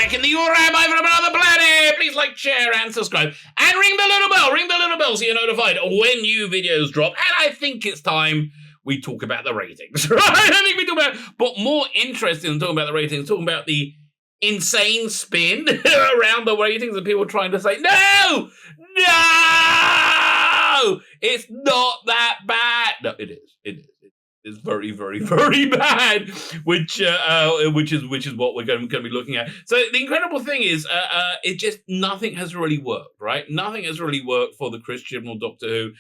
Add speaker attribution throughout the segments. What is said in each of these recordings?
Speaker 1: Lebetkin, the Rabbi from another planet. Please like, share, and subscribe. And ring the little bell. Ring the little bell so you're notified when new videos drop. And I think it's time we talk about the ratings, right? I think we talk about, but more interesting than talking about the ratings, talking about the insane spin around the ratings and people trying to say, no, it's not that bad. No, it is. It's very, very, very bad, which is what we're going to be looking at. So the incredible thing is, it just nothing has really worked, right? Nothing has really worked for the Chris Chibnall Doctor Who,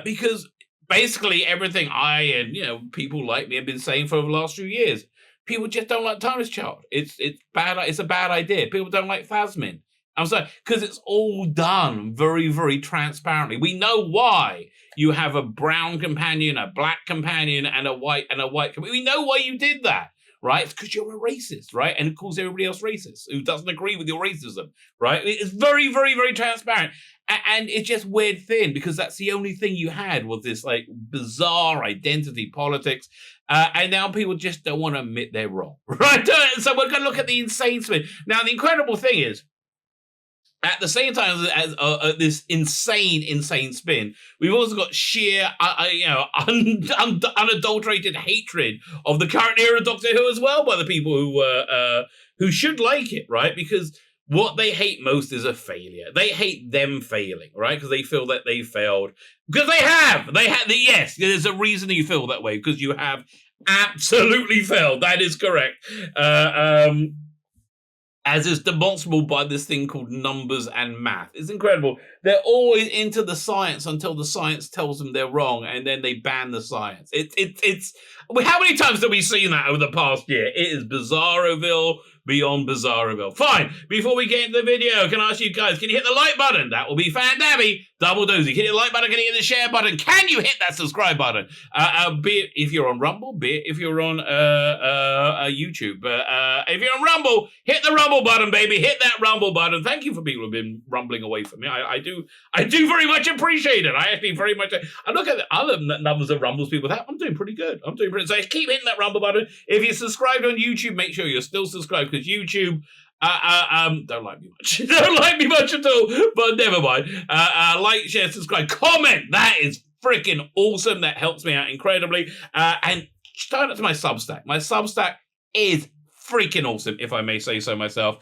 Speaker 1: because basically everything I and people like me have been saying for the last few years, people just don't like Timeless Child. It's bad. It's a bad idea. People don't like Phasmin. I'm sorry, because it's all done very, very transparently. We know why you have a brown companion, a black companion, and a white companion. We know why you did that, right? It's because you're a racist, right? And it calls everybody else racist who doesn't agree with your racism, right? It's very, very, very transparent. And it's just weird thin because that's the only thing you had was this like bizarre identity politics. And now people just don't want to admit they're wrong, right? So we're going to look at the insane spin. Now, the incredible thing is, at the same time as this insane spin, we've also got sheer, unadulterated hatred of the current era Doctor Who as well by the people who should like it, right? Because what they hate most is a failure. They hate them failing, right? Because they feel that they failed. Because they have. Yes, there's a reason you feel that way, because you have absolutely failed. That is correct. As is demonstrable by this thing called numbers and math. It's incredible. They're always into the science until the science tells them they're wrong, and then they ban the science. It's how many times have we seen that over the past year? It is Bizarroville beyond Bizarroville. Fine. Before we get into the video, can I ask you guys, can you hit the like button? That will be fan-dabby. Double dozy. Can you hit the like button? Can you hit the share button? Can you hit that subscribe button? Be it if you're on Rumble, be it if you're on YouTube. If you're on Rumble, hit the Rumble button, baby. Hit that Rumble button. Thank you for people who've been rumbling away from me. I do very much appreciate it. I actually very much. I look at the other numbers of Rumbles people have. I'm doing pretty good. So keep hitting that Rumble button. If you're subscribed on YouTube, make sure you're still subscribed, because YouTube don't like me much. Don't like me much at all, but never mind. Like, share, subscribe, comment. That is freaking awesome. That helps me out incredibly. And shout out to my Substack. My Substack is freaking awesome, if I may say so myself.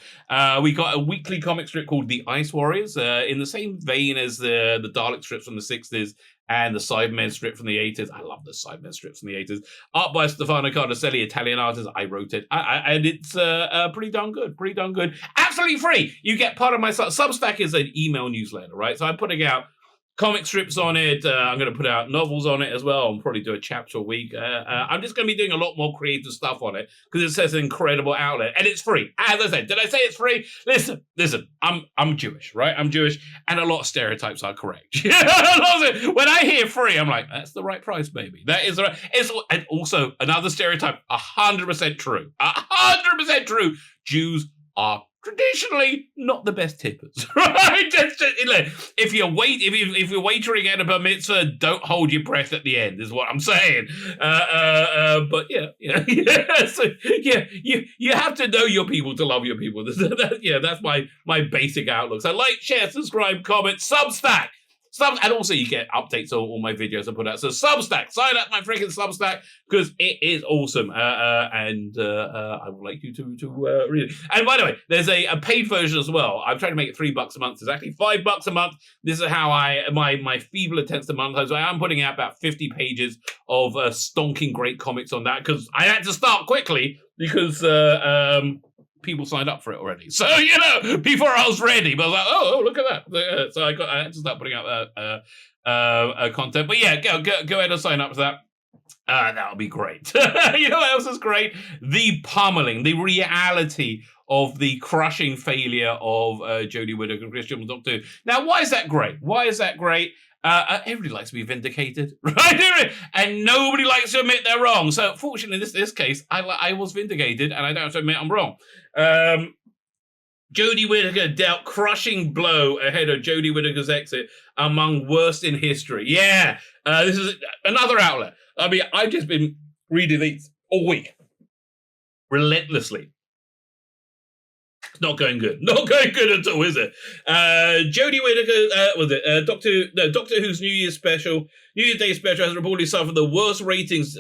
Speaker 1: We got a weekly comic strip called The Ice Warriors, in the same vein as the Dalek strips from the 60s and the Cybermen strip from the 80s. I love the Cybermen strips from the 80s. Art by Stefano Cardacelli, Italian artist. I wrote it. And it's pretty darn good. Pretty darn good. Absolutely free. You get part of my Substack is an email newsletter, right? So I'm putting out comic strips on it. I'm going to put out novels on it as well. I'll probably do a chapter a week. I'm just going to be doing a lot more creative stuff on it because it says an incredible outlet, and it's free. As I said, did I say it's free? Listen. I'm Jewish, right? I'm Jewish, and a lot of stereotypes are correct. When I hear free, I'm like, that's the right price, baby. That is the right. And also another stereotype, 100% true. 100% true. Jews are traditionally not the best tippers, right? If you're waitering at a bar mitzvah, don't hold your breath at the end, is what I'm saying. But so you have to know your people to love your people. That's my basic outlook. So like, share, subscribe, comment, Substack. And also you get updates on all my videos I put out. So Substack, sign up my freaking Substack, because it is awesome. And I would like you to read it. And by the way, there's a paid version as well. I'm trying to make it $3 a month. It's actually $5 a month. This is how my feeble attempts to monetize. So I am putting out about 50 pages of stonking great comics on that, because I had to start quickly because people signed up for it already. So, before I was ready, but I was like, oh, look at that. So I had to start putting out that content. But yeah, go ahead and sign up for that. That'll be great. You know what else is great? The pummeling, the reality of the crushing failure of Jodie Whittaker and Chris Chibnall Doctor Who. Now, why is that great? Everybody likes to be vindicated, right? And nobody likes to admit they're wrong. So, fortunately, in this case, I was vindicated, and I don't have to admit I'm wrong. Jodie Whittaker dealt crushing blow ahead of Jodie Whittaker's exit among worst in history. Yeah, this is another outlet. I mean, I've just been reading these all week, relentlessly. Not going good. Not going good at all, is it? Jodie Whittaker, Doctor Who's New Year's Day special has reportedly suffered the worst ratings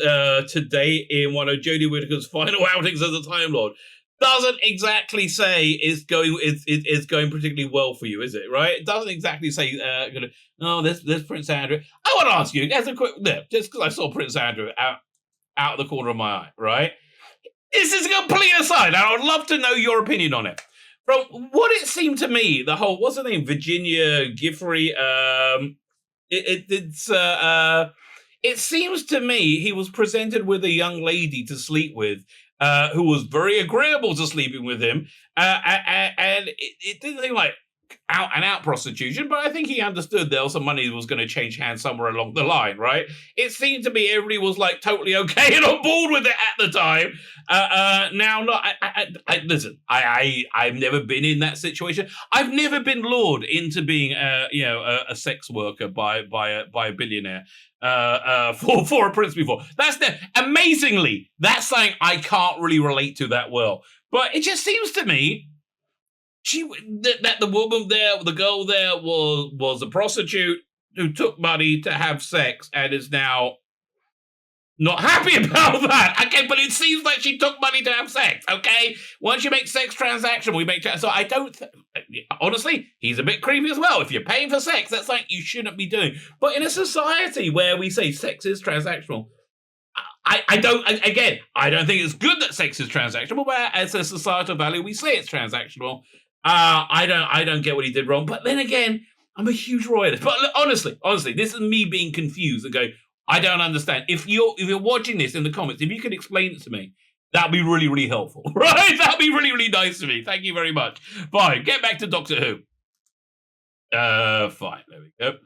Speaker 1: today in one of Jodie Whittaker's final outings as a Time Lord. Doesn't exactly say it's going particularly well for you, is it? Right? It doesn't exactly say. There's Prince Andrew. I want to ask you as a quick just because I saw Prince Andrew out of the corner of my eye, right? This is a complete aside, and I would love to know your opinion on it. From what it seemed to me, the whole, what's her name, Virginia Gifford, it seems to me he was presented with a young lady to sleep with, who was very agreeable to sleeping with him, and it didn't seem like out prostitution, but I think he understood there was some money that was going to change hands somewhere along the line, right? It seemed to me everybody was like totally okay and on board with it at the time. Now, not. Listen. I've never been in that situation. I've never been lured into being, a sex worker by a billionaire. For a prince before. Amazingly, that's something I can't really relate to that well. But it just seems to me that the woman there, the girl there, was a prostitute who took money to have sex and is now not happy about that. Okay, but it seems like she took money to have sex. Okay, once you make sex transactional, we make so I don't. Honestly, he's a bit creepy as well. If you're paying for sex, that's like you shouldn't be doing. But in a society where we say sex is transactional, I don't think it's good that sex is transactional, but as a societal value, we say it's transactional. I don't get what he did wrong. But then again, I'm a huge royalist. But honestly, this is me being confused and going, I don't understand. If you're watching this in the comments, if you could explain it to me, that'd be really, really helpful. Right? That'd be really, really nice to me. Thank you very much. Fine. Get back to Doctor Who. Fine. There we go.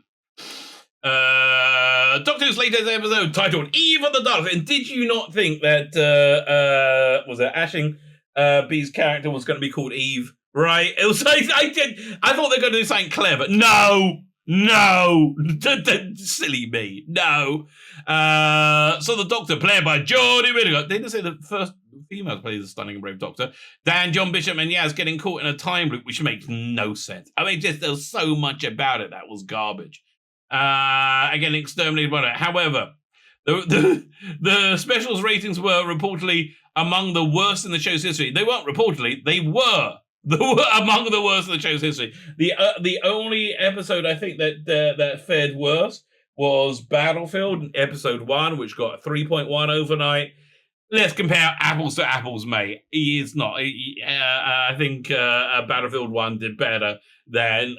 Speaker 1: Doctor Who's latest episode titled Eve of the Daleks. And did you not think that was it Ashing B's character was going to be called Eve? Right? It was like I thought they were going to do something clever. No, silly me. No. So the Doctor, played by Jodie Whittaker. They didn't say the first female to play the stunning and brave Doctor. Dan, John Bishop, and Yaz getting caught in a time loop, which makes no sense. I mean, there was so much about it that was garbage. Again, exterminated by it. However, the specials ratings were reportedly among the worst in the show's history. They weren't reportedly; they were among the worst in the show's history. The only episode I think that fared worse was Battlefield, episode 1, which got a 3.1 overnight. Let's compare apples to apples, mate. He is not. I think Battlefield 1 did better than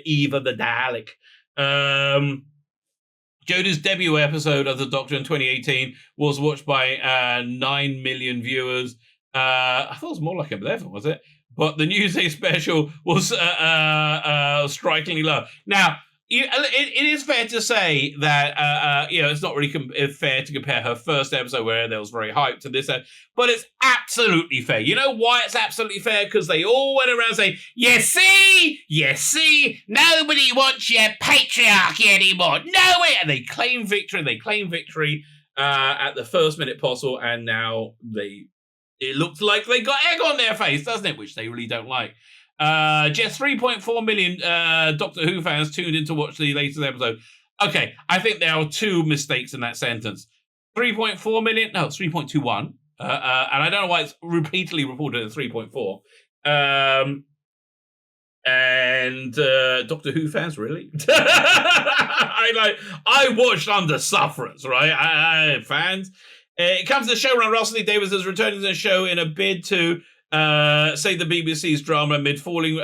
Speaker 1: Eve of the Dalek. Jodie's debut episode of The Doctor in 2018 was watched by 9 million viewers. I thought it was more like 11, was it? But the Newsday special was strikingly low. Now, it is fair to say that it's not really fair to compare her first episode where there was very hype to this, but it's absolutely fair. You know why it's absolutely fair? Because they all went around saying, you see, nobody wants your patriarchy anymore. No way! And they claim victory at the first minute possible, and now it looks like they got egg on their face, doesn't it? Which they really don't like. Just 3.4 million Doctor Who fans tuned in to watch the latest episode. Okay, I think there are two mistakes in that sentence. 3.4 million? No, it's 3.21. And I don't know why it's repeatedly reported as 3.4. And Doctor Who fans, really? I watched under sufferance, right? Fans. It comes to showrunner Russell T Davies is returning to the show in a bid to save the BBC's drama amid falling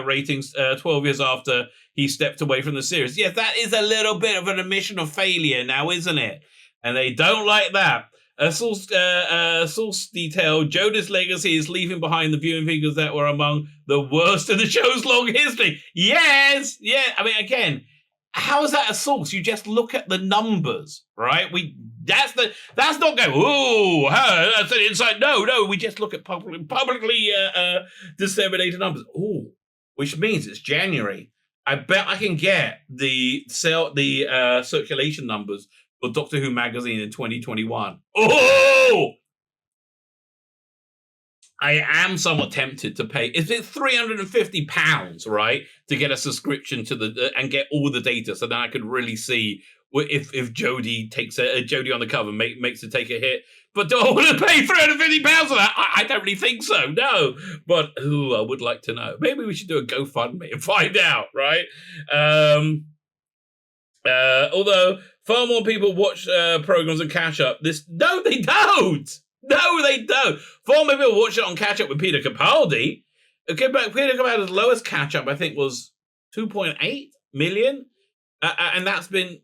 Speaker 1: ratings 12 years after he stepped away from the series. Yes, that is a little bit of an admission of failure now, isn't it? And they don't like that. A source detailed Jodie's legacy is leaving behind the viewing figures that were among the worst in the show's long history. Yes, yeah. I mean, again, how is that a source? You just look at the numbers, right? That's not going, that's an insight. No, we just look at publicly disseminated numbers. Oh, which means it's January. I bet I can get the circulation numbers for Doctor Who magazine in 2021. Oh! I am somewhat tempted to pay. Is it £350, right, to get a subscription to the and get all the data, so then I could really see if Jodie takes Jodie on the cover makes her take a hit. But do I want to pay £350 for that? I don't really think so. No, but I would like to know. Maybe we should do a GoFundMe and find out, right? Although far more people watch programs and catch up. No, they don't. No, they don't. Far more people watch it on catch up with Peter Capaldi. Okay, but Peter Capaldi's lowest catch up, I think, was 2.8 million, and that's been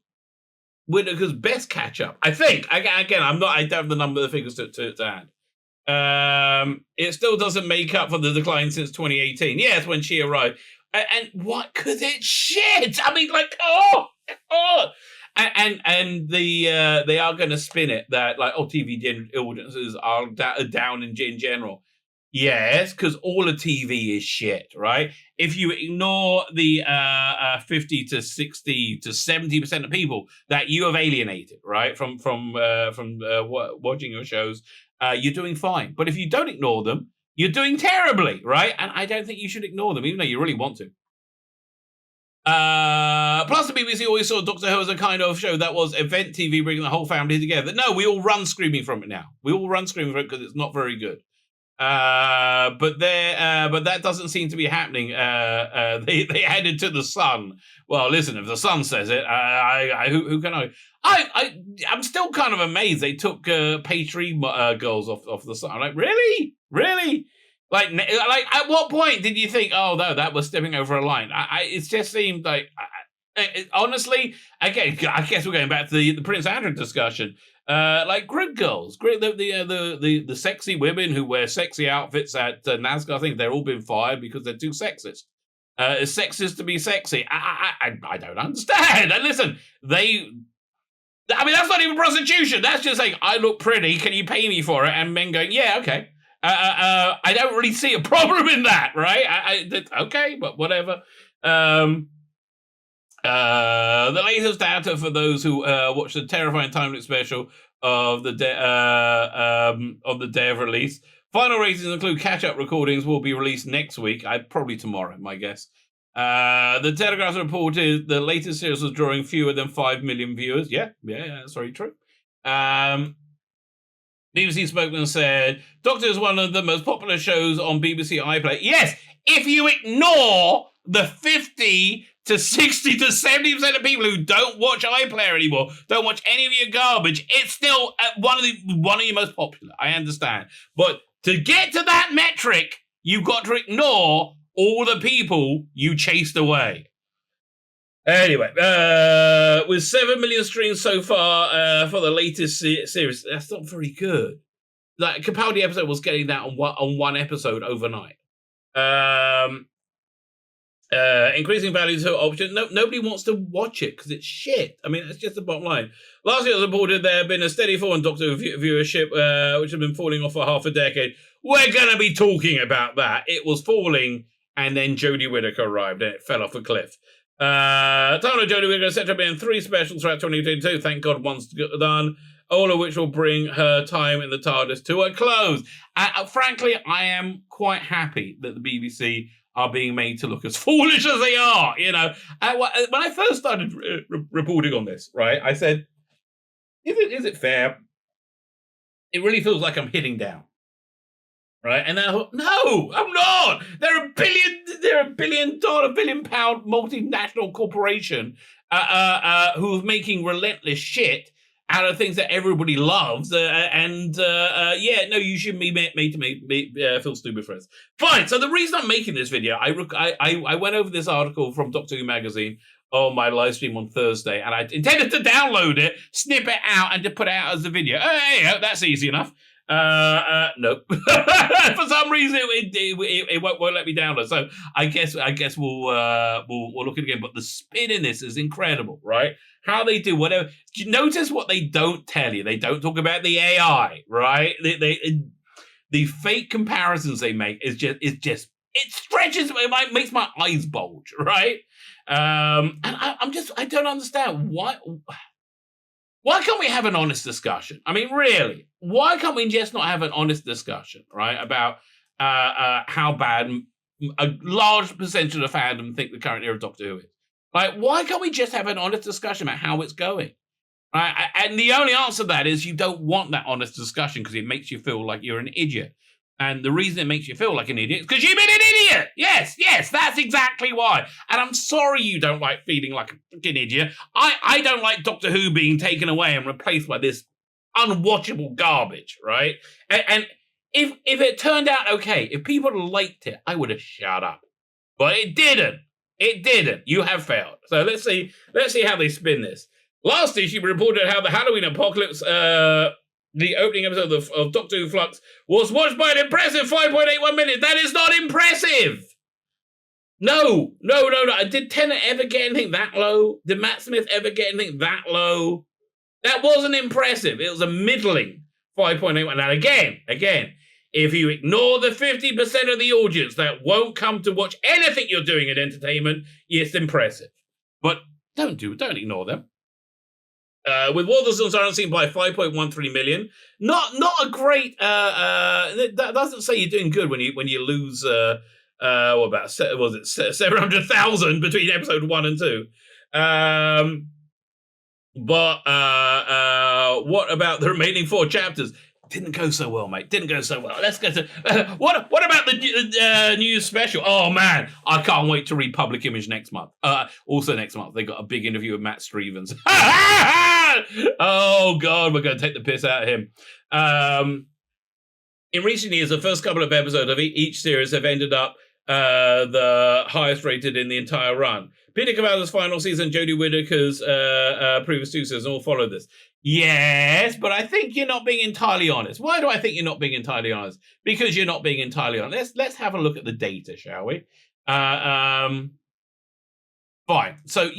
Speaker 1: Whittaker's best catch up. I think. Again, I don't have the number of the figures to add. It still doesn't make up for the decline since 2018. Yes, when she arrived. And what? Because it's shit. I mean, like, oh. And they are going to spin it that, like, TV audiences are down in general. Yes, because all of TV is shit, right? If you ignore the 50 to 60 to 70% of people that you have alienated, right, from watching your shows, you're doing fine. But if you don't ignore them, you're doing terribly, right? And I don't think you should ignore them, even though you really want to. Plus, the BBC always saw Doctor Who as a kind of show that was event TV, bringing the whole family together. No, we all run screaming from it now. We all run screaming from it because it's not very good. But that doesn't seem to be happening. They headed to the Sun. Well, listen, if the Sun says it, who can I? I'm still kind of amazed they took page 3 girls off the Sun. I'm like, really? Like, at what point did you think, oh, no, that was stepping over a line? It just seemed like, honestly, again, I guess we're going back to the Prince Andrew discussion. Like grid girls, the sexy women who wear sexy outfits at NASCAR, I think they're all been fired because they're too sexist. It's sexist to be sexy. I don't understand. And listen, that's not even prostitution. That's just saying, I look pretty, can you pay me for it? And men going, yeah, okay. I don't really see a problem in that, right? Okay, but whatever. The latest data for those who watched the terrifying time-lapse special of the day of release. Final ratings include catch-up recordings will be released next week. Probably tomorrow, my guess. The Telegraph reported the latest series was drawing fewer than 5 million viewers. Yeah, that's very true. BBC spokesman said, Doctor is one of the most popular shows on BBC iPlayer. Yes, if you ignore the 50 to 60 to 70% of people who don't watch iPlayer anymore, don't watch any of your garbage, it's still one of your most popular. I understand. But to get to that metric, you've got to ignore all the people you chased away. Anyway, with 7 million streams so far for the latest series, that's not very good. Like, Capaldi episode was getting that on one episode overnight. Increasing value to option. Nobody wants to watch it because it's shit. I mean, that's just the bottom line. Last year, it was reported there had been a steady fall in Doctor Who viewership, which had been falling off for half a decade. We're going to be talking about that. It was falling, and then Jodie Whittaker arrived, and it fell off a cliff. Tana Jodie Whittaker set up in 3 specials throughout 2022. Thank God one's done. All of which will bring her time in the TARDIS to a close. Frankly, I am quite happy that the BBC are being made to look as foolish as they are. You know, when I first started reporting on this, right, I said, "Is it fair? It really feels like I'm hitting down." Right, and then I thought, no, I'm not. They're a billion pound multinational corporation who's making relentless shit out of things that everybody loves, you shouldn't be made to feel stupid for us. Fine. So the reason I'm making this video, I went over this article from Doctor Who magazine on my live stream on Thursday, and I intended to download it, snip it out, and to put it out as a video. Hey, that's easy enough. Nope. For some reason it won't let me download. So I guess we'll look at it again. But the spin in this is incredible, right? How they do whatever. Notice what they don't tell you. They don't talk about the AI, right? The fake comparisons they make is just it stretches. It makes my eyes bulge, right? And I don't understand why. Why can't we have an honest discussion? I mean, really, why can't we just not have an honest discussion, right, about how bad a large percentage of the fandom think the current era of Doctor Who is. Like, why can't we just have an honest discussion about how it's going? And the only answer to that is you don't want that honest discussion because it makes you feel like you're an idiot. And the reason it makes you feel like an idiot is because you've been an idiot. Yes, that's exactly why. And I'm sorry you don't like feeling like a fucking idiot. I don't like Doctor Who being taken away and replaced by this unwatchable garbage, right? And if it turned out okay, if people liked it, I would have shut up. But it didn't. It didn't. You have failed. So let's see how they spin this. Last issue, we reported how the Halloween Apocalypse, the opening episode of Doctor Who Flux, was watched by an impressive 5.81 million. That is not impressive. No. Did Tennant ever get anything that low? Did Matt Smith ever get anything that low? That wasn't impressive. It was a middling 5.81. And again, if you ignore the 50% of the audience that won't come to watch anything you're doing in entertainment, it's impressive. But don't ignore them. With Walters and Siren by 5.13 million. Not a great. That doesn't say you're doing good when you lose. What about 700,000 between episode 1 and 2? But what about the remaining 4 chapters? Didn't go so well, mate. Didn't go so well. Let's go to what about the news special? Oh man, I can't wait to read Public Image next month. Also next month they got a big interview with Matt Stevens. Oh god, we're going to take the piss out of him. In recent years, the first couple of episodes of each series have ended up the highest rated in the entire run. Peter Cavallo's final season, Jodie Whittaker's previous 2 seasons all follow this. Yes, but I think you're not being entirely honest. Why do I think you're not being entirely honest? Because you're not being entirely honest. Let's have a look at the data, shall we? Fine. So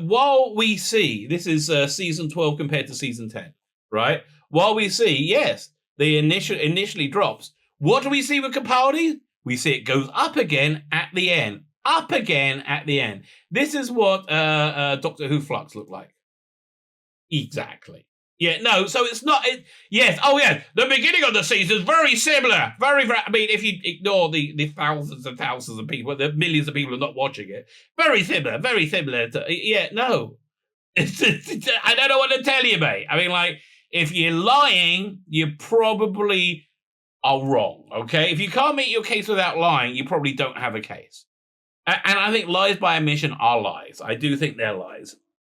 Speaker 1: while we see, this is season 12 compared to season 10, right? While we see, yes, the initially drops. What do we see with Capaldi? We see it goes up again at the end. Up again at the end. This is what Doctor Who Flux looked like. Exactly. Yeah, no, so it's not... yes, the beginning of the season is very similar. Very, I mean, if you ignore the thousands and thousands of people, the millions of people who are not watching it, very similar to... Yeah, no. I don't know what to tell you, mate. I mean, like, if you're lying, you probably are wrong, okay? If you can't make your case without lying, you probably don't have a case. And I think lies by omission are lies. I do think they're lies.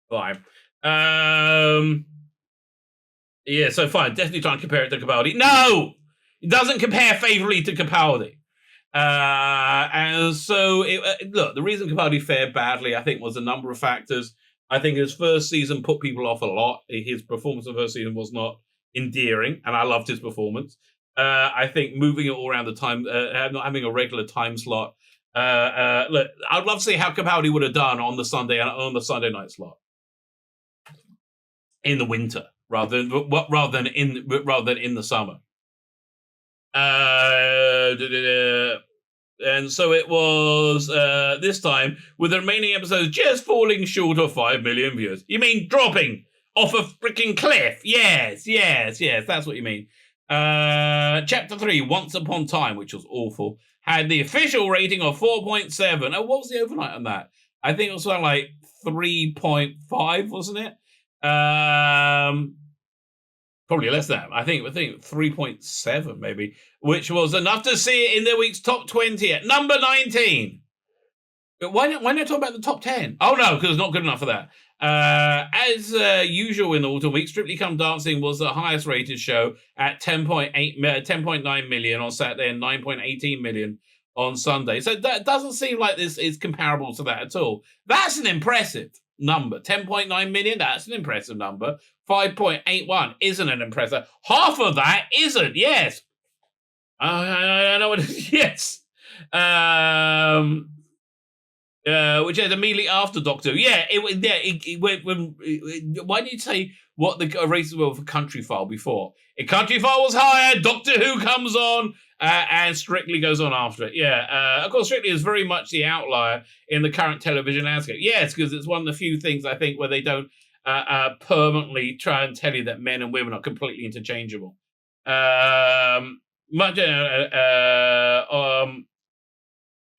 Speaker 1: Fine. Yeah, so fine. Definitely trying to compare it to Capaldi. No! It doesn't compare favorably to Capaldi. And so, look, the reason Capaldi fared badly, I think, was a number of factors. I think his first season put people off a lot. His performance in the first season was not endearing, and I loved his performance. I think moving it all around the time, not having a regular time slot. Look, I'd love to see how Capaldi would have done on the Sunday night slot in the winter rather than in the summer. And so it was this time with the remaining episodes just falling short of 5 million views. You mean dropping off a freaking cliff? Yes, that's what you mean. Chapter 3, Once Upon Time, which was awful, had the official rating of 4.7. And what was the overnight on that? I think it was something like 3.5, wasn't it? Probably less than that. I think 3.7 maybe, which was enough to see it in the week's top 20 at number 19. But why not talk about the top 10? Oh no, because it's not good enough for that. As usual in the autumn week, Strictly Come Dancing was the highest rated show at 10.9 million on Saturday and 9.18 million on Sunday. So that doesn't seem like this is comparable to that at all. That's an impressive number. 10.9 million, that's an impressive number. 5.81 isn't an impressive. Half of that isn't, yes. I know what it is, yes. Which is immediately after Doctor Who. Yeah, why did you say what the races were for Country File before? If Country File was higher, Doctor Who comes on, and Strictly goes on after it. Yeah, of course, Strictly is very much the outlier in the current television landscape. Yes, because it's one of the few things, I think, where they don't permanently try and tell you that men and women are completely interchangeable. much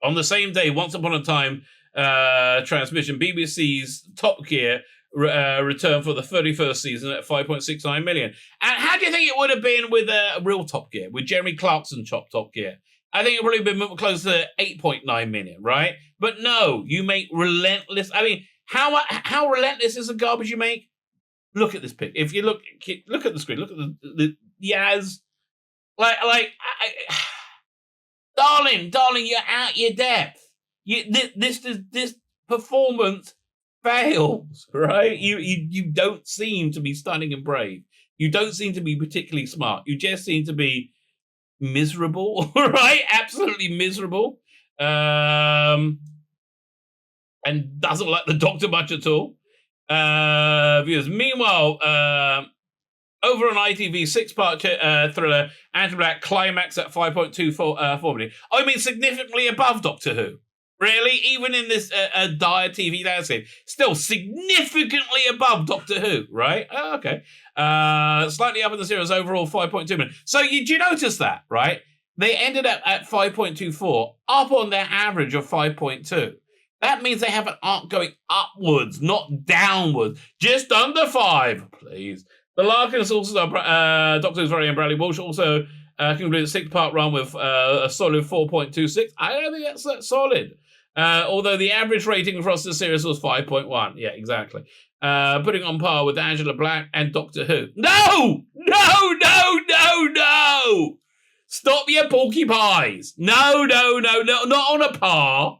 Speaker 1: on the same day, Once Upon a Time transmission, BBC's Top Gear returned for the 31st season at 5.69 million. And how do you think it would have been with a real Top Gear, with Jeremy Clarkson Top Gear? I think it would have been close to 8.9 million, right? But no, you make relentless. I mean, how relentless is the garbage you make? Look at this pic. If you look at the screen, look at the Yaz. Darling, you're out your depth. This performance fails, right? You don't seem to be stunning and brave. You don't seem to be particularly smart. You just seem to be miserable, right? Absolutely miserable. And doesn't like the Doctor much at all. Viewers. Meanwhile, over on ITV, 6-part thriller, Anti-Black climax at 5.24 million. I mean, significantly above Doctor Who. Really? Even in this dire TV landscape. Still significantly above Doctor Who, right? Oh, okay. Slightly up in the series overall, 5.2 million. So do you notice that, right? They ended up at 5.24, up on their average of 5.2. That means they have an arc going upwards, not downwards. Just under 5, please. The Larkins also, Doctor Who's very own Bradley Walsh also concluded a 6-part run with a solid 4.26. I don't think that's that solid. Although the average rating across the series was 5.1. Yeah, exactly. Putting on par with Angela Black and Doctor Who. No! Stop your porcupines. No, not on a par.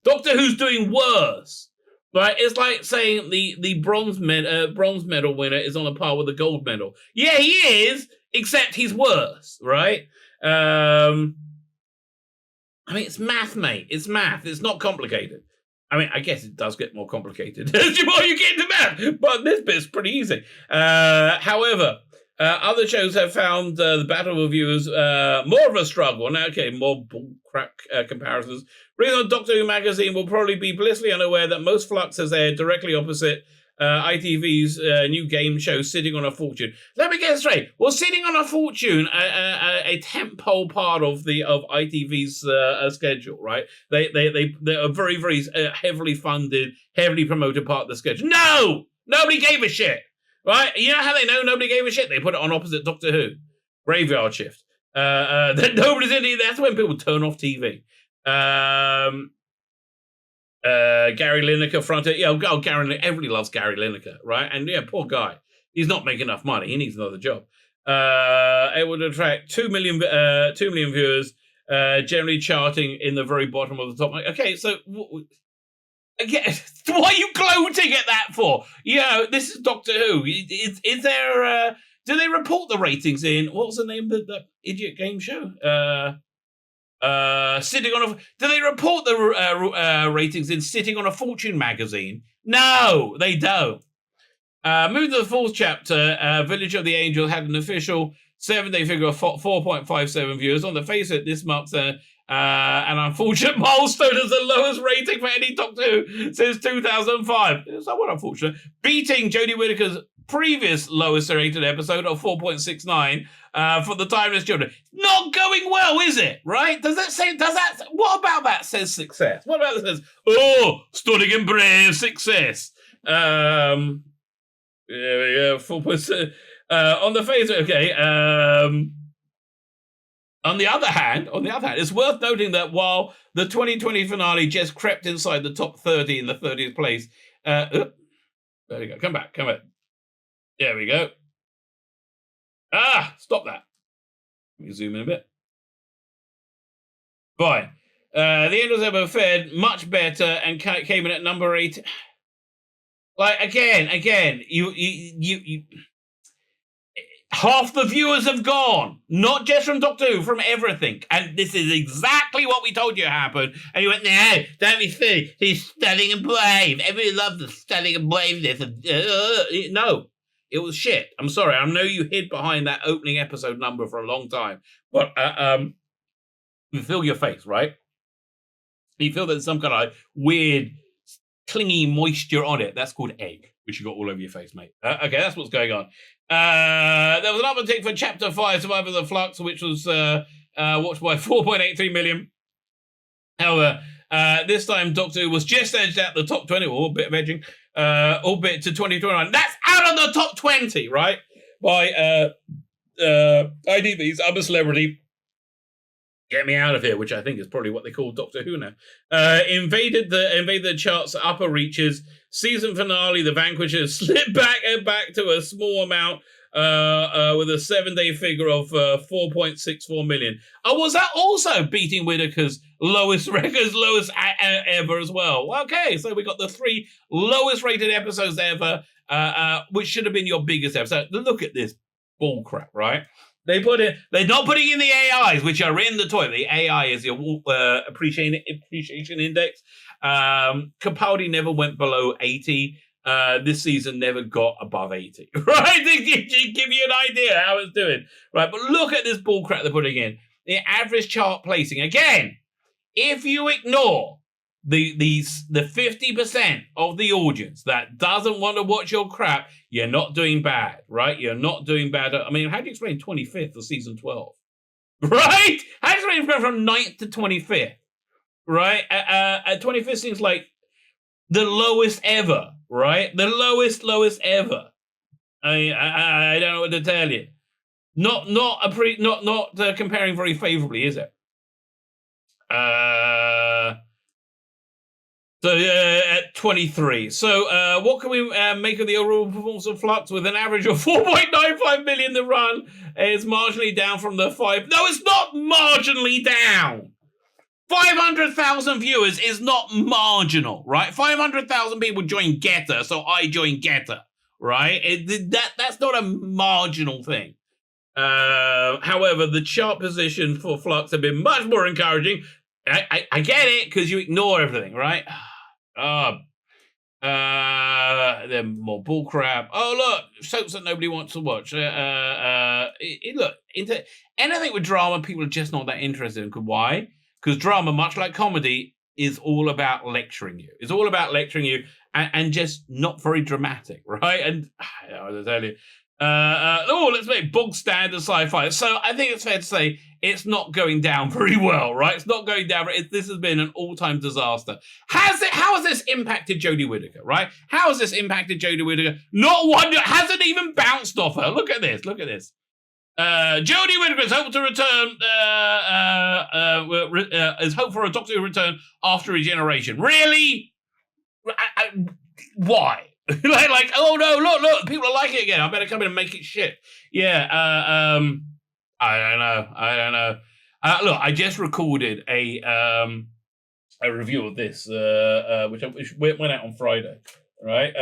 Speaker 1: Doctor Who's doing worse. Right? It's like saying the bronze medal winner is on a par with the gold medal. Yeah, he is, except he's worse, right? I mean, it's math, mate. It's math. It's not complicated. I mean, I guess it does get more complicated the more you get into math, but this bit's pretty easy. However, other shows have found the battle reviewers more of a struggle. Now, okay, more bullcrap comparisons. Reading on Doctor Who magazine will probably be blissfully unaware that most Flux has aired directly opposite ITV's new game show, Sitting on a Fortune. Let me get it straight. Well, Sitting on a Fortune, a tentpole part of ITV's schedule, right? They are very, very heavily funded, heavily promoted part of the schedule. No! Nobody gave a shit, right? You know how they know nobody gave a shit? They put it on opposite Doctor Who. Graveyard Shift. Nobody's in it. That's when people turn off TV. Gary Lineker fronted. Yeah, Gary. Everybody loves Gary Lineker, right? And yeah, poor guy. He's not making enough money. He needs another job. It would attract 2 million viewers, generally charting in the very bottom of the top. Okay, so again, what are you gloating at that for? You know, this is Doctor Who. Is there? Do they report the ratings in? What was the name of that idiot game show? Sitting on a. Do they report the ratings in Sitting on a Fortune magazine? No, they don't. Moving to the fourth chapter, Village of the Angel had an official 7-day figure of 4.57 viewers. On the face of it, this marks an unfortunate milestone as the lowest rating for any Doctor Who since 2005. It's somewhat unfortunate. Beating Jodie Whittaker's previous lowest rated episode of 4.69 for the Timeless Children. Not going well, is it? Right? What about that says success? What about that says, stunning and brave success? Yeah, 4.6. On the face, okay. On the other hand, it's worth noting that while the 2020 finale just crept inside the top 30 in the 30th place, there we go. Come back. There we go. Stop that. Let me zoom in a bit. Fine. The Angels ever fared much better and came in at number 8. Like again, you half the viewers have gone, not just from Doctor Who, from everything. And this is exactly what we told you happened. And you went, no, don't be silly. He's stunning and brave. Everybody loves the stunning and braveness. No. It was shit. I'm sorry. I know you hid behind that opening episode number for a long time. But you feel your face, right? You feel there's some kind of weird, clingy moisture on it. That's called egg, which you got all over your face, mate. Okay, that's what's going on. There was another tick for Chapter 5, Survivor of the Flux, which was watched by 4.83 million. However, this time Doctor Who was just edged out the top 20, or a bit of edging, albeit to 2021. That's out of the top 20, right? By ITV's other celebrity, Get Me Out of Here, which I think is probably what they call Doctor Who now. Invaded the charts upper reaches. Season finale, The Vanquishers slipped back to a small amount with a 7-day figure of 4.64 million. Was that also beating Whittaker's lowest ever as well? Okay, so we got the 3 lowest rated episodes ever, which should have been your biggest episode. Look at this bull crap, right? They're not putting in the AIs, which are in the toilet. The AI is your appreciation index. Capaldi never went below 80. This season never got above 80. Right? To give you an idea how it's doing. Right, but look at this bullcrap they're putting in. The average chart placing. Again, if you ignore the 50% of the audience that doesn't want to watch your crap, you're not doing bad, right? You're not doing bad. I mean, how do you explain 25th of season 12? Right? How do you explain from 9th to 25th? Right? 25th seems like the lowest ever, right? The lowest ever. I don't know what to tell you. Not comparing very favorably, is it? At 23. So what can we make of the overall performance of Flux with an average of 4.95 million? The run is marginally down from the 5. No, it's not marginally down. 500,000 viewers is not marginal, right? 500,000 people join Getter, so I join Getter, right? That's not a marginal thing. However, the chart position for Flux have been much more encouraging. I get it, because you ignore everything, right? Then more bullcrap. Oh, look, soaps that nobody wants to watch. Look, into anything with drama, people are just not that interested in. Why? Because drama, much like comedy, is all about lecturing you. It's all about lecturing you and just not very dramatic, right? And I tell you, let's make bog standard sci-fi. So I think it's fair to say it's not going down very well, right? It's not going down. This has been an all-time disaster. How has this impacted Jodie Whittaker, right? How has this impacted Jodie Whittaker? Not one, hasn't even bounced off her. Look at this. Jodie Whittaker is hoped to return. Is hope for a Doctor Who return after regeneration. Really? Why? like, oh no, look, people are liking it again. I better come in and make it shit. Yeah. I don't know. Look, I just recorded a review of this, which went out on Friday. Right?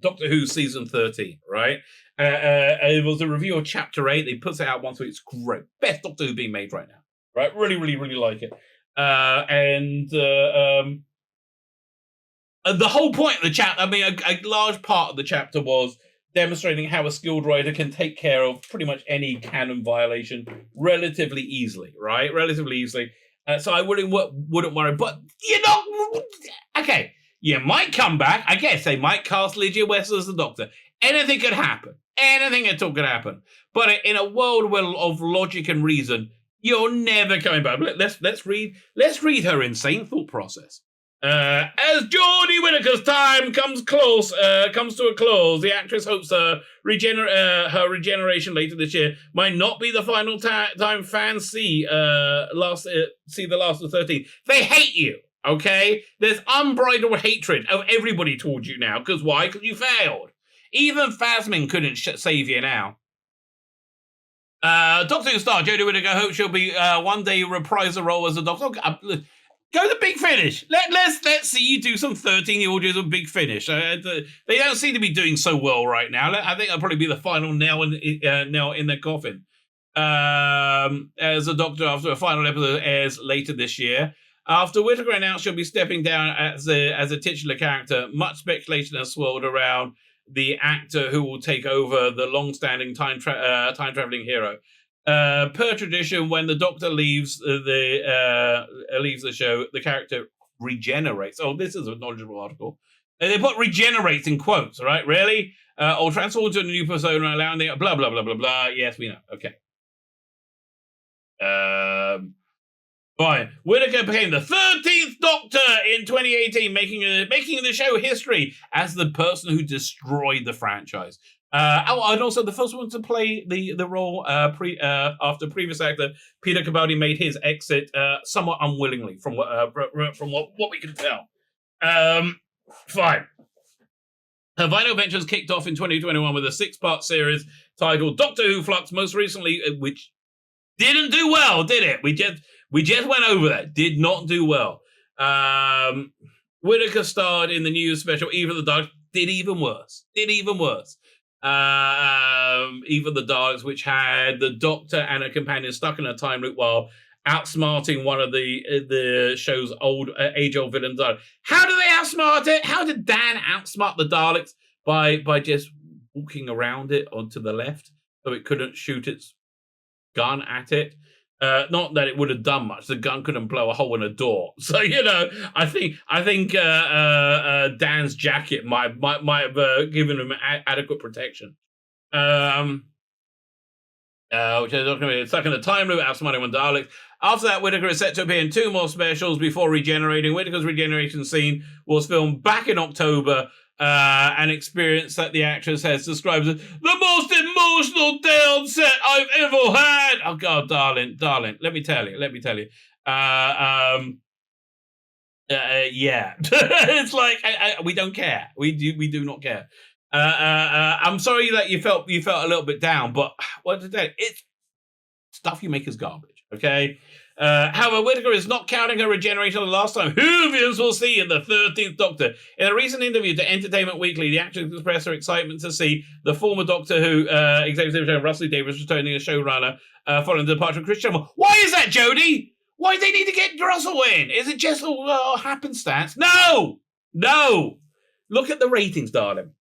Speaker 1: Doctor Who season 13. Right? It was a review of Chapter 8. They put it out once a week. It's great. Best Doctor Who being made right now. Right? Really, really, really like it. The whole point of the chapter, I mean, a large part of the chapter was demonstrating how a skilled writer can take care of pretty much any canon violation relatively easily, right? Relatively easily. So I wouldn't worry. But you're not... Okay, you might come back. I guess they might cast Lydia West as the Doctor. Anything could happen. Anything at all could happen. But in a world of logic and reason, you're never coming back. Let's read her insane thought process. As Jodie Whittaker's time comes to a close, the actress hopes her regeneration later this year might not be the final time fans see the last of 13. They hate you, okay? There's unbridled hatred of everybody towards you now. Because why? Because you failed. Even Phasmin couldn't save you now. Doctor Who star Jodie Whittaker hopes she'll be one day reprise the role as a Doctor. Go to Big Finish. Let's see you do some 13-year-olds of Big Finish. They don't seem to be doing so well right now. I think that'll probably be the final nail in their coffin. As a Doctor after a final episode airs later this year. After Whittaker announced she'll be stepping down as a titular character, much speculation has swirled around the actor who will take over the long-standing time-traveling hero. Per tradition, when the Doctor leaves the show, the character regenerates. Oh, this is a knowledgeable article. They put regenerates in quotes, all right? Really? Or transform to a new persona, allowing the blah, blah, blah, blah, blah. Yes, we know. Okay. Fine. Whittaker became the 13th Doctor in 2018, making the show history as the person who destroyed the franchise. And also the first one to play the role after previous actor Peter Capaldi made his exit somewhat unwillingly, from what we can tell. Fine. Her Vital Ventures kicked off in 2021 with a 6-part series titled Doctor Who Flux, most recently, which didn't do well, did it? We just went over that. Did not do well. Whittaker starred in the new special Even the Daleks. Did even worse. Even the Daleks, which had the Doctor and a companion stuck in a time loop while outsmarting one of the show's age-old villains. How do they outsmart it? How did Dan outsmart the Daleks? By just walking around it onto the left so it couldn't shoot its gun at it. Not that it would have done much. The gun couldn't blow a hole in a door. So, I think Dan's jacket might have given him adequate protection. Which is not going to be stuck in a time loop, outsmarting one Daleks. After that, Whittaker is set to appear in 2 more specials before regenerating. Whittaker's regeneration scene was filmed back in October, an experience that the actress has described as the most emotional day on set I've ever had. Oh God, darling, let me tell you. Yeah, it's like we don't care. We do not care. I'm sorry that you felt a little bit down, but what to tell you, it's stuff you make is garbage. Okay. However, Whittaker is not counting her regeneration the last time Whovians will see in the 13th Doctor. In a recent interview to Entertainment Weekly, the actress expressed her excitement to see the former Doctor Who executive director Russell Davies returning as showrunner following the departure of Chris Chibnall. Why is that, Jodie? Why do they need to get Russell in? Is it just a happenstance? No! Look at the ratings, darling.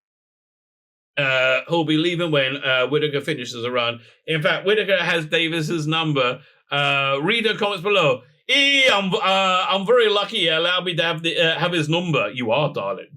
Speaker 1: Who'll be leaving when Whittaker finishes a run. In fact, Whittaker has Davis's number. Read the comments below. I'm very lucky. Allow me to have his number. You are, darling.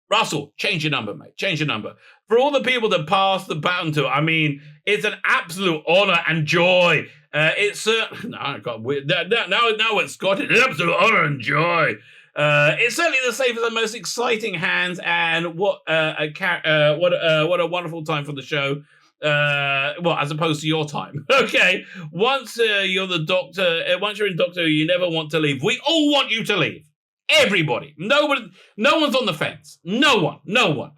Speaker 1: Russell, change your number, mate. Change your number. For all the people that passed the baton to, I mean, it's an absolute honor and joy. It's no, I got weird. Now it's got it. An absolute honor and joy. It's certainly the safest and most exciting hands, and what a wonderful time for the show. Well, as opposed to your time. Okay, once you're the Doctor, once you're in Doctor Who, you never want to leave. We all want you to leave. Everybody. No one's on the fence. No one.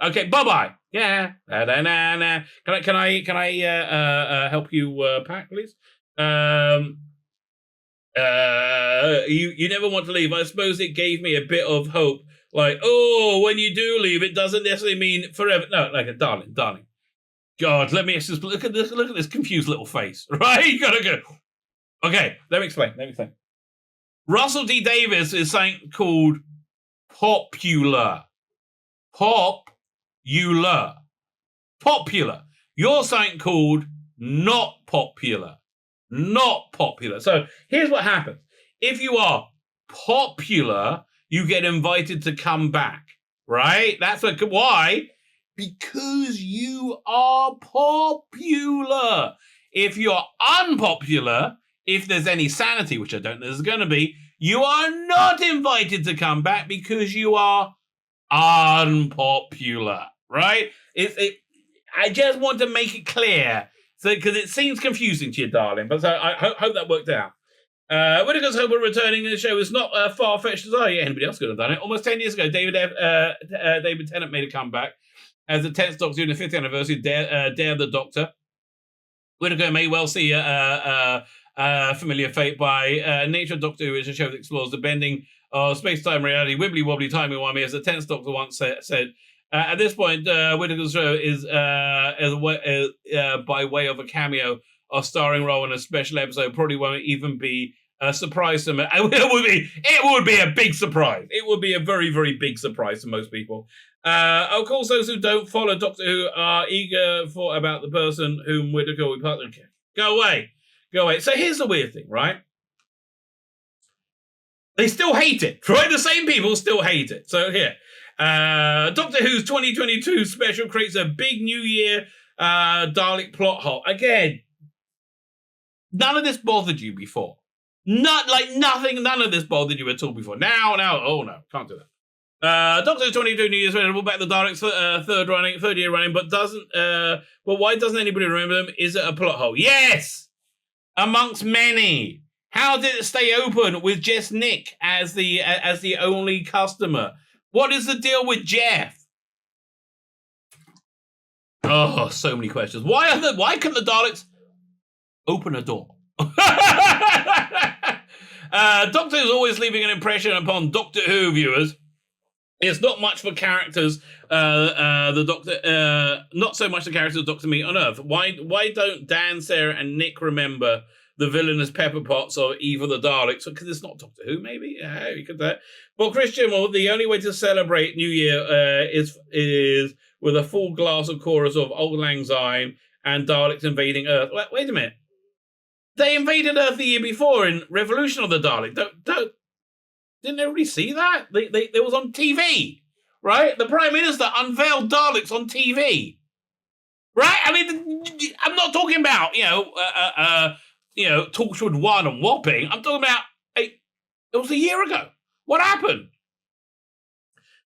Speaker 1: Okay, bye-bye. Yeah. Can I help you pack, please? You never want to leave. I suppose it gave me a bit of hope. Like, oh, when you do leave, it doesn't necessarily mean forever. No, like a darling. God, let me just look at this confused little face. Right? You gotta go. Okay, let me explain. Russell D. Davies is something called popular. Popular. You're something called not popular. So here's what happens. If you are popular, you get invited to come back, right? That's why. Because you are popular. If you're unpopular, if there's any sanity, which I don't know there's going to be, you are not invited to come back because you are unpopular, right? I just want to make it clear, so because it seems confusing to you, darling. But so I hope that worked out. Whittaker's hope of returning to the show is not far-fetched as anybody else could have done it. Almost 10 years ago, David Tennant made a comeback as the 10th Doctor during the 5th anniversary, Dare the Doctor. Whittaker may well see a familiar fate by nature of Doctor Who, is a show that explores the bending of space-time reality, wibbly-wobbly timey-wimey, as the 10th Doctor once said. At this point, Whittaker's show is by way of a cameo or starring role in a special episode. Probably won't even be a surprise to me. It would be a big surprise. It would be a very, very big surprise to most people. Of course, those who don't follow Doctor Who are eager about the person whom Whittaker will partner. Go away. So here's the weird thing, right? They still hate it, right? The same people still hate it. So here, Doctor Who's 2022 special creates a big New Year Dalek plot hole. Again, none of this bothered you before. Nothing, none of this bothered you at all before. Now, oh no, can't do that. Doctor Who's 2022 New Year's special, back the Daleks third year running, but why doesn't anybody remember them? Is it a plot hole? Yes! Amongst many. How did it stay open with just Nick as the only customer? What is the deal with Jeff? Oh, so many questions. Why can the Daleks open a door? Doctor is always leaving an impression upon Doctor Who viewers. It's not much for characters. The Doctor, not so much the characters Doctor meet on Earth. Why don't Dan, Sarah, and Nick remember the villainous Pepper Potts or Eva the Daleks? Because it's not Doctor Who, maybe. Yeah, you could do that. Well, Chris Chibnall, the only way to celebrate New Year is with a full glass of chorus of Auld Lang Syne and Daleks invading Earth. Wait a minute. They invaded Earth the year before in Revolution of the Daleks. Didn't everybody see that? They was on TV, right? The Prime Minister unveiled Daleks on TV, right? I mean, I'm not talking about Torchwood 1 and Wapping. I'm talking about it was a year ago. What happened?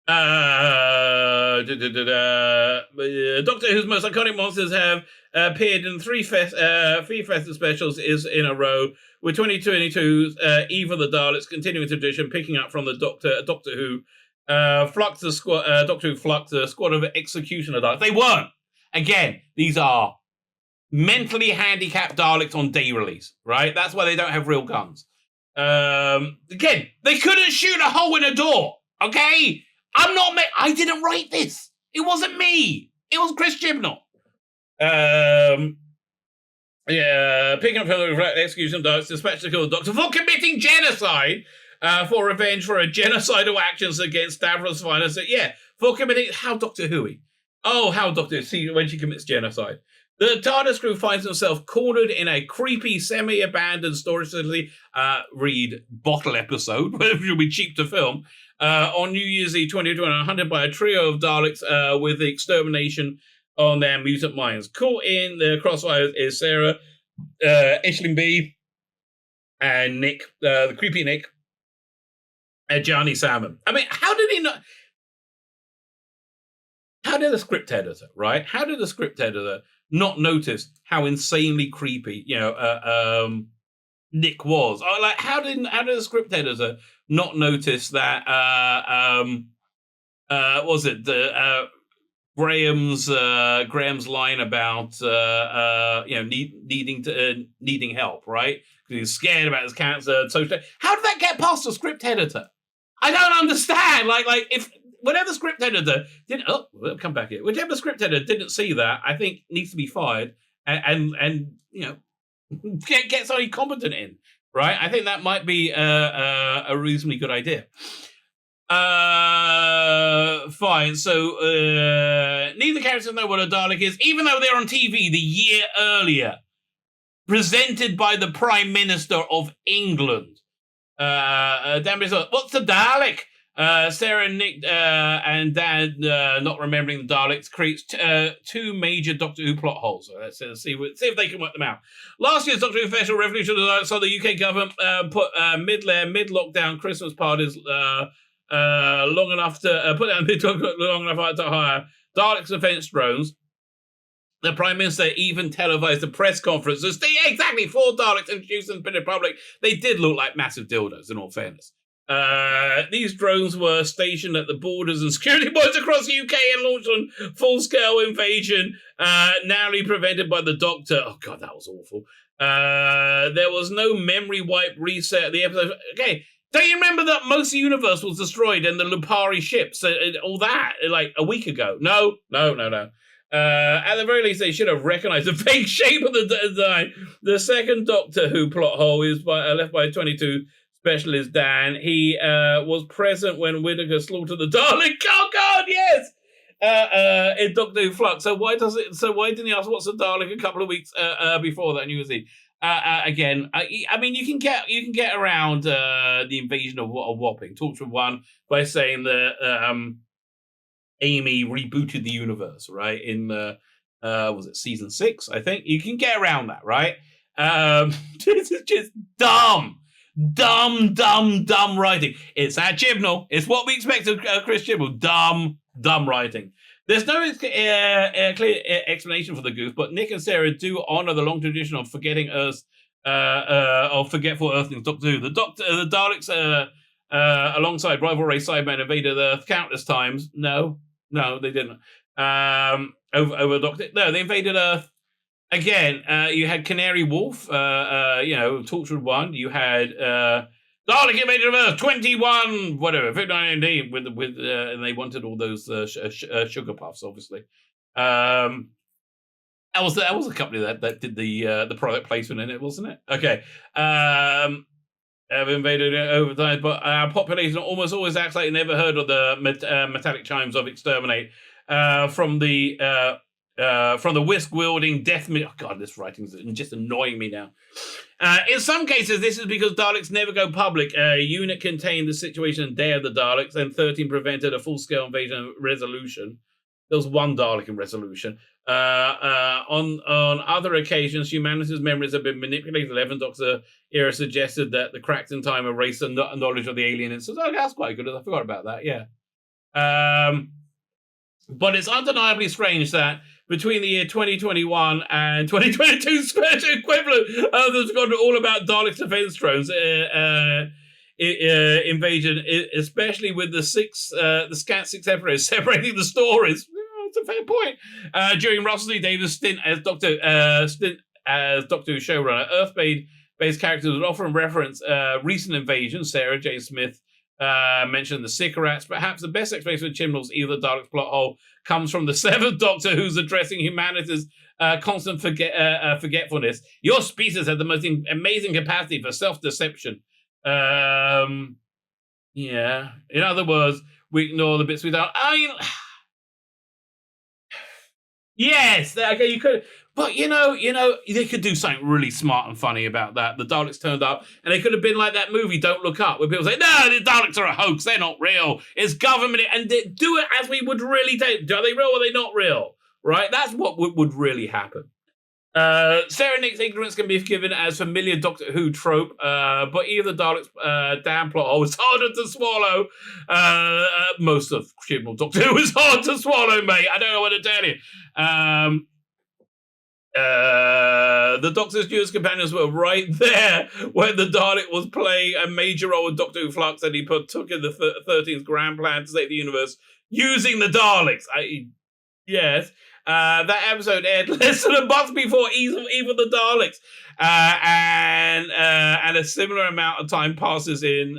Speaker 1: Doctor Who's most iconic monsters have appeared in three festive specials in a row, with 2022's Eva the Daleks continuing tradition, picking up from the Doctor Who Flux, the squad, Doctor Who Flux, the squad of executioner Daleks. They weren't. Again, these are mentally handicapped Daleks on day release, right? That's why they don't have real guns. Again, they couldn't shoot a hole in a door, okay? I didn't write this. It wasn't me. It was Chris Chibnall. Picking up from the execution of Daleks, dispatched to kill the Doctor for committing genocide, for revenge for a genocidal actions against Stavros Finest. For committing, how Doctor Who-y? Oh, how Doctor Who, see when she commits genocide. The TARDIS crew finds themselves cornered in a creepy, semi-abandoned storage facility, read bottle episode, which will be cheap to film, on New Year's Eve 2021, hunted by a trio of Daleks with the extermination on their mutant minds. Caught in the crossfire is Sarah, Aisling B, and Nick, the creepy Nick, and Johnny Salmon. I mean, how did he not... How did the script editor, right? How did the script editor not notice how insanely creepy, Nick was? How did the script editor not notice that? Graham's line about needing help, right? Because he's scared about his cancer. So how did that get past the script editor? I don't understand. If whatever script editor didn't, we'll come back here. Whichever script editor didn't see that, I think needs to be fired and get somebody competent in, right? I think that might be a reasonably good idea. Fine. So neither characters know what a Dalek is, even though they're on TV the year earlier, presented by the Prime Minister of England. What's a Dalek? Sarah and Nick and Dan not remembering the Daleks creates two major Doctor Who plot holes. So let's see if they can work them out. Last year's Doctor Who Special Revolution of the Daleks saw the UK government put mid-lockdown Christmas parties long enough to hire Daleks defense drones. The Prime Minister even televised a press conference. Exactly, 4 Daleks introduced in the public. They did look like massive dildos, in all fairness. These drones were stationed at the borders and security points across the UK and launched on full-scale invasion, narrowly prevented by the Doctor. Oh, God, that was awful. There was no memory wipe reset of the episode. Okay, don't you remember that most of the universe was destroyed and the Lupari ships and all that, like, a week ago? No. At the very least, they should have recognised the fake shape of the design. The second Doctor Who plot hole is left by 22 specialist Dan. He was present when Whittaker slaughtered the Dalek. Oh God, yes. In Doctor Who Flux. So why didn't he ask what's a Dalek a couple of weeks before that New Year's Eve? again, I mean, you can get around the invasion of Wapping. Torture One by saying that Amy rebooted the universe, right? In was it season 6? I think you can get around that, right? This is just dumb writing. It's at Chibnall. It's what we expect of Chris Chibnall. Dumb writing. There's no clear explanation for the goof, but Nick and Sarah do honor the long tradition of forgetting Earth, of forgetful Earthlings. Doctor Who, the Daleks, alongside rival race Cybermen, invaded Earth countless times. No, they didn't. Over Doctor. No, they invaded Earth again. You had Canary Wolf. Tortured One. You had Dalek invaded of Earth 21 whatever 59 AD with and they wanted all those sugar puffs, obviously. That was a company that did the product placement in it, wasn't it? Okay. Have invaded it over time, but our population almost always acts like it never heard of the metallic chimes of exterminate from the whisk-wielding death... Oh, God, this writing's just annoying me now. In some cases, this is because Daleks never go public. A unit contained the situation Day of the Daleks, and 13 prevented a full-scale invasion of Resolution. There was one Dalek in Resolution. On other occasions, humanity's memories have been manipulated. 11th Doctor era suggested that the cracked in time erased the knowledge of the alien incidents. Oh, that's quite good. I forgot about that, yeah. But it's undeniably strange that between the year 2021 and 2022 special equivalent that's gone all about Dalek defense drones invasion, especially with the scant 6 episodes separating the stories. It's a fair point. During Russell T Davies' stint as Doctor Who showrunner, Earth-based characters would often reference recent invasions. Sarah J. Smith mentioned the Sycorax. Perhaps the best explanation of Chibnall's Either Daleks plot hole comes from the 7th Doctor, who's addressing humanity's constant forgetfulness. Your species had the most amazing capacity for self-deception. Yeah. In other words, we ignore the bits we don't. Yes, okay, you could, but you know, they could do something really smart and funny about that. The Daleks turned up, and they could have been like that movie Don't Look Up, where people say, no, the Daleks are a hoax, they're not real, it's government, and they do it as we would really take. Are they real or are they not real? Right? That's what would really happen. Sarah Nick's ignorance can be forgiven as familiar Doctor Who trope, but either Daleks' damn plot hole is harder to swallow. Most of Chibnall Doctor Who is hard to swallow, mate. I don't know what to tell you. The Doctor's newest companions were right there when the Dalek was playing a major role in Doctor Who Flux, and he partook in the 13th grand plan to save the universe using the Daleks. Yes. That episode aired less than a month before even the Daleks, and a similar amount of time passes in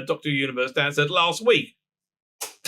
Speaker 1: Doctor Who Universe. Dan said last week.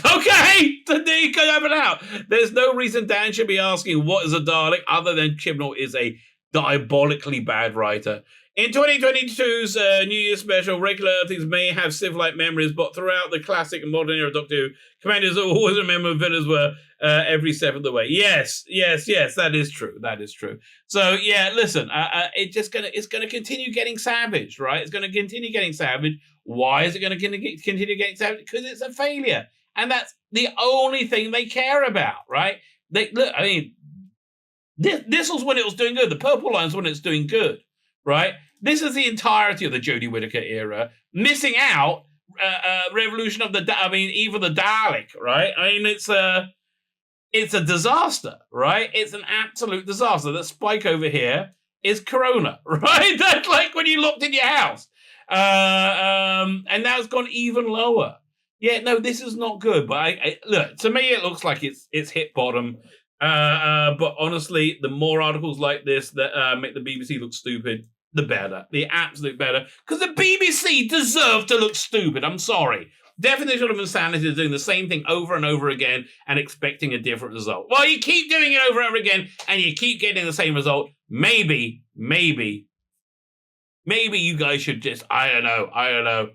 Speaker 1: Okay, there you go, have it out. There's no reason Dan should be asking what is a Dalek other than Chibnall is a diabolically bad writer. In 2022's New Year special, regular Earthlings may have Civ-like memories, but throughout the classic and modern era Doctor Who, commanders always remember villains were every step of the way. Yes, that is true. That is true. So yeah, listen, it's gonna continue getting savage, right? It's gonna continue getting savage. Why is it gonna continue getting savage? Because it's a failure, and that's the only thing they care about, right? This was when it was doing good. The Purple Line's when it's doing good, right? This is the entirety of the Jodie Whittaker era. Missing out, Revolution of even the Dalek, right? I mean, it's a disaster, right? It's an absolute disaster. That spike over here is Corona, right? That's like when you looked in your house. And now it's gone even lower. Yeah, no, this is not good. But look, to me, it looks like it's hit bottom. But honestly, the more articles like this that make the BBC look stupid, the better. The absolute better. Because the BBC deserve to look stupid. I'm sorry. Definition of insanity is doing the same thing over and over again and expecting a different result. Well, you keep doing it over and over again and you keep getting the same result. Maybe you guys should just, I don't know,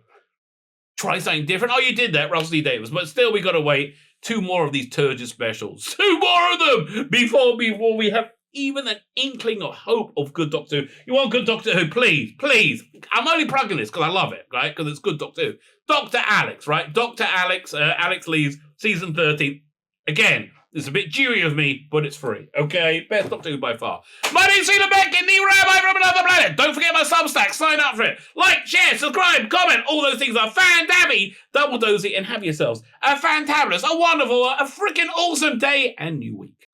Speaker 1: try something different. Oh, you did that, Russell T Davies. But still, we got to wait 2 more of these turgid specials. 2 more of them before we have even an inkling of hope of good Doctor Who. You want good Doctor Who? Please, please. I'm only plugging this because I love it, right? Because it's good Doctor Who. Dr. Alex, right? Dr. Alex, Alex Lees, season 13. Again, it's a bit dewy of me, but it's free, okay? Best Doctor Who by far. My name's Tzvi Lebetkin, the Rabbi from another planet. Don't forget my Substack. Sign up for it. Like, share, subscribe, comment. All those things are fan-dabby, double dozy, and have yourselves a fantabulous, a wonderful, a freaking awesome day and new week.